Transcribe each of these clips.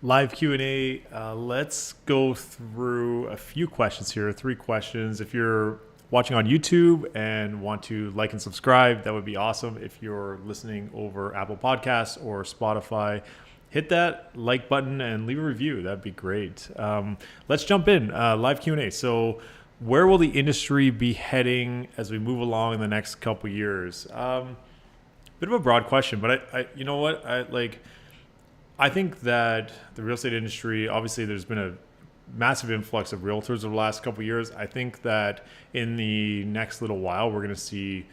Live Q&A. Let's go through a few questions here. Three questions. If you're watching on YouTube and want to like and subscribe, that would be awesome. If you're listening over Apple Podcasts or Spotify, hit that like button and leave a review. That'd be great. Let's jump in. Live Q&A. So where will the industry be heading as we move along in the next couple years? Bit of a broad question, but I you know what? I think that the real estate industry, obviously, there's been a massive influx of realtors over the last couple of years. I think that in the next little while, we're going to see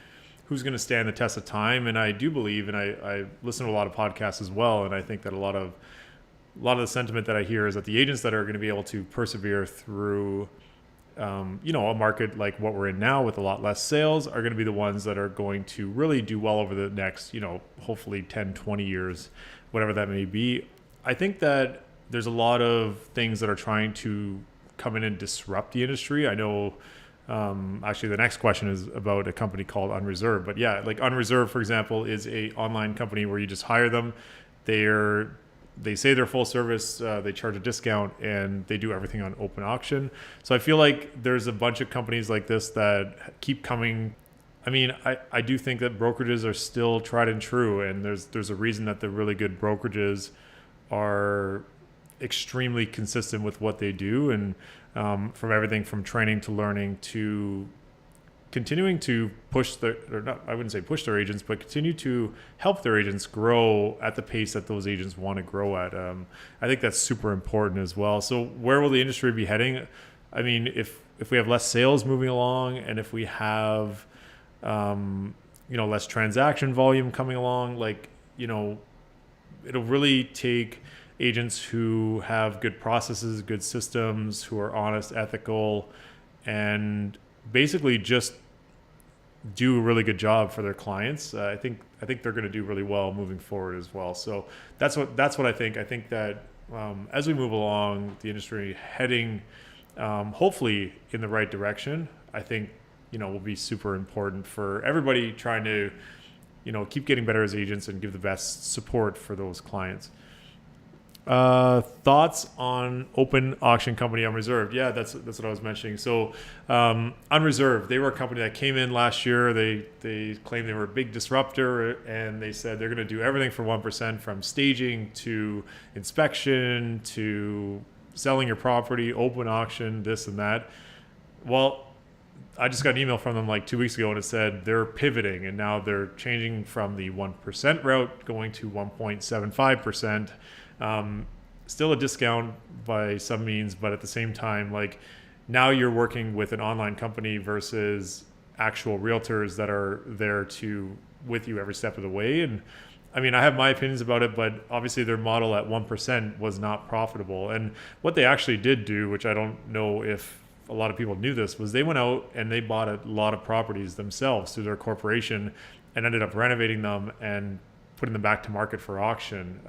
who's going to stand the test of time. And I do believe, and I listen to a lot of podcasts as well, and I think that a lot of the sentiment that I hear is that the agents that are going to be able to persevere through a market like what we're in now with a lot less sales are going to be the ones that are going to really do well over the next, hopefully 10, 20 years, whatever that may be. I think that there's a lot of things that are trying to come in and disrupt the industry. I know actually the next question is about a company called Unreserved. But yeah, like Unreserved, for example, is a online company where you just hire them. They say they're full service, they charge a discount, and they do everything on open auction. So I feel like there's a bunch of companies like this that keep coming. I mean, I do think that brokerages are still tried and true, and there's a reason that the really good brokerages are extremely consistent with what they do, and from everything from training to learning to continuing to push I wouldn't say push their agents, but continue to help their agents grow at the pace that those agents want to grow at. I think that's super important as well. So where will the industry be heading? I mean, if we have less sales moving along, and if we have less transaction volume coming along, it'll really take agents who have good processes, good systems, who are honest, ethical, and basically just do a really good job for their clients. I think they're going to do really well moving forward as well. So that's what I think. I think that as we move along, the industry heading hopefully in the right direction, I think will be super important for everybody trying to keep getting better as agents and give the best support for those clients. Thoughts on open auction company Unreserved? Yeah, that's what I was mentioning. So Unreserved, they were a company that came in last year. They claimed they were a big disruptor, and they said they're going to do everything for 1%, from staging to inspection to selling your property, open auction, this and that. Well, I just got an email from them like 2 weeks ago, and it said they're pivoting, and now they're changing from the 1% route, going to 1.75%. Still a discount by some means, but at the same time, like, now you're working with an online company versus actual realtors that are there with you every step of the way. And I mean, I have my opinions about it, but obviously their model at 1% was not profitable. And what they actually did do, which I don't know if a lot of people knew this, was they went out and they bought a lot of properties themselves through their corporation and ended up renovating them and putting them back to market for auction.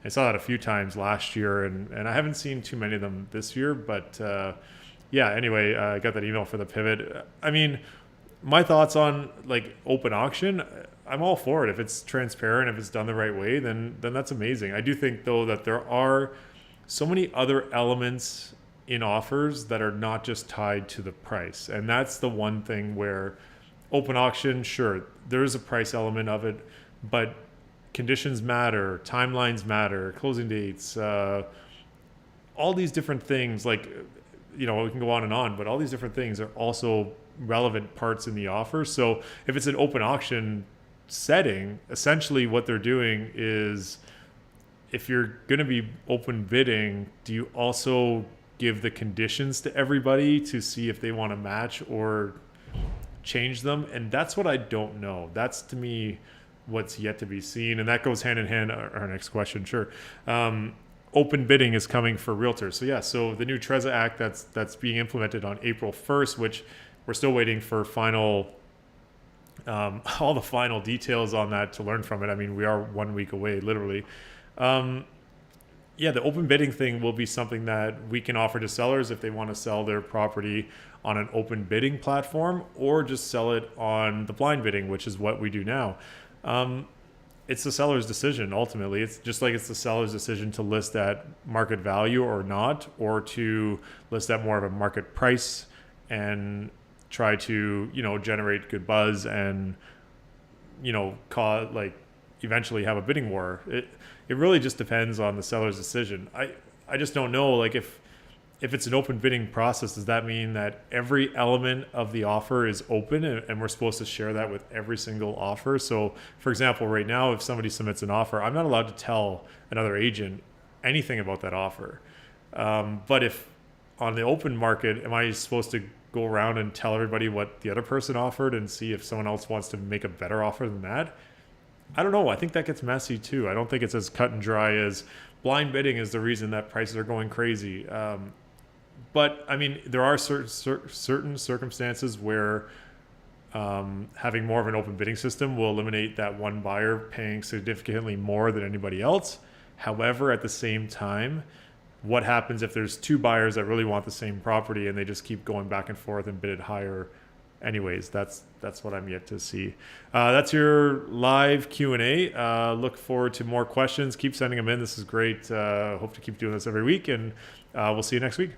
I saw that a few times last year, and I haven't seen too many of them this year. But anyway, I got that email for the pivot. I mean, my thoughts on like open auction, I'm all for it. If it's transparent, if it's done the right way, then that's amazing. I do think, though, that there are so many other elements in offers that are not just tied to the price. And that's the one thing where open auction, sure, there is a price element of it, but conditions matter, timelines matter, closing dates, all these different things, we can go on and on, but all these different things are also relevant parts in the offer. So if it's an open auction setting, essentially what they're doing is, if you're going to be open bidding, do you also give the conditions to everybody to see if they want to match or change them? And that's what I don't know. That's, to me, what's yet to be seen. And that goes hand in hand. Our next question, sure. Open bidding is coming for realtors. So the new Treza Act that's being implemented on April 1st, which we're still waiting for all the final details on that to learn from it. I mean, we are 1 week away, literally. The open bidding thing will be something that we can offer to sellers if they want to sell their property on an open bidding platform, or just sell it on the blind bidding, which is what we do now. it's the seller's decision ultimately. It's just like it's the seller's decision to list at market value or not, or to list at more of a market price and try to, generate good buzz and, cause like eventually have a bidding war. It really just depends on the seller's decision. I just don't know, like if it's an open bidding process, does that mean that every element of the offer is open and we're supposed to share that with every single offer? So, for example, right now, if somebody submits an offer, I'm not allowed to tell another agent anything about that offer. But if on the open market, am I supposed to go around and tell everybody what the other person offered and see if someone else wants to make a better offer than that? I don't know. I think that gets messy too. I don't think it's as cut and dry as blind bidding is the reason that prices are going crazy. But I mean, there are certain circumstances where having more of an open bidding system will eliminate that one buyer paying significantly more than anybody else. However, at the same time, what happens if there's two buyers that really want the same property and they just keep going back and forth and bid it higher? Anyways, that's what I'm yet to see. That's your live Q&A. Look forward to more questions. Keep sending them in. This is great. Hope to keep doing this every week, and we'll see you next week.